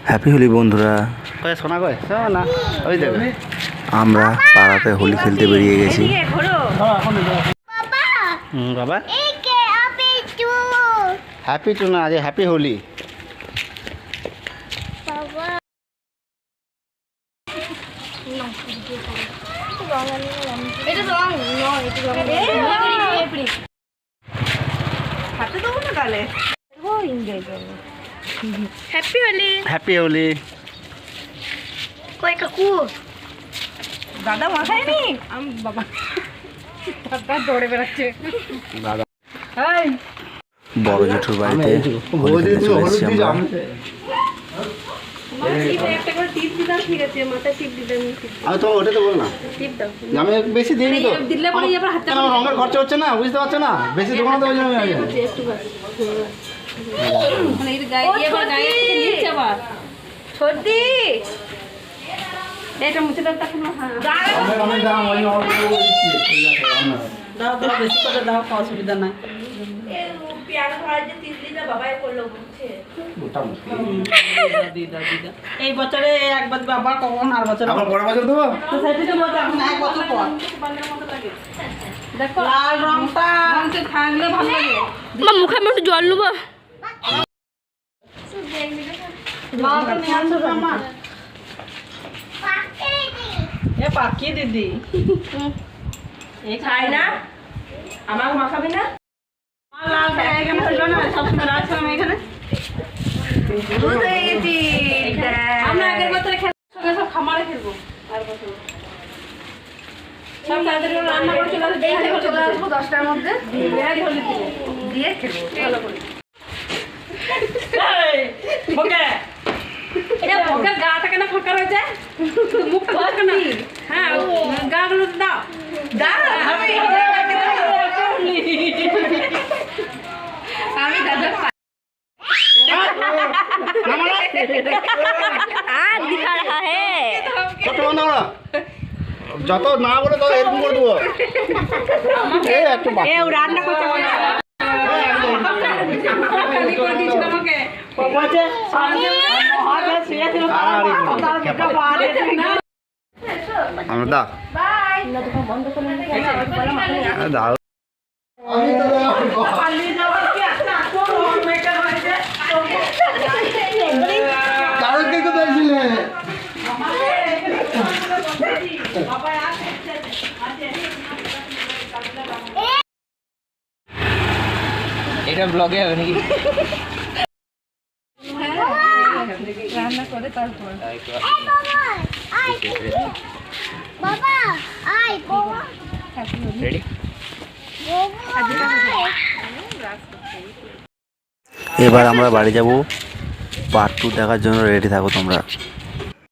Happy Holi বন্ধুরা। শোনা গো না ওই দেখো আমরা পাড়াতে হোলি খেলতে বেরিয়ে গেছি। বাবা হ্যাপি টু না আজ happy Holi. Happy Holi. Happy Holi. কই কাকু দাদা মাথায়নি আমি বাবা দাদা দৌড়ে বেড়াচ্ছে দাদা বড় জেঠুর বাড়িতে হোলি খেলতে চলে এসেছি আমরা। আমি তো ওটা তো বল না আমি বেশি দিইনি তো আমার রঙের খরচা হচ্ছে না বুঝতে পারছো না বেশি দোকানে তো সর্দি এটা মুছে দাও তখন দাও বেশি করে দাও অসুবিধা নাই এই বছরে একবার বাবা কখন আর বছর পরের বছর দেবো এখন এক বছর পর দেখো লাল রংটা থাকলে ভালো লাগে মুখে একটু জল নেবো লালটা নিয়ে আসো মামা এ পাকি দিদি এই খাই না আমাকে মাখাবি না লালটা এখানে ছিল না সবসময় রাখছিলাম এখানে আমরা আগের বছরে খেলবো সব খামারে খেলবো আর বছর সব তাড়াতাড়ি রান্না করে চলে আসবো 10টার মধ্যে দিয়ে খেলবো ভালো করে ওকে এটা ভোকের গাটা কেন ফাঁকা রয়েছে মুখ ফাঁকা না হ্যাঁ গাগুলো দাও আমি দাদা दिखा रहा है যত না বলে তত এরকম করে দেবো একটু রান্না করতে আমরা দাও দাও এটা ব্লগে হবে নাকি রান্না করে তারপর বাবা আই বাবা রেডি এবার আমরা বাড়ি যাব। পার্ট 2 দেখার জন্য রেডি থাকো তোমরা।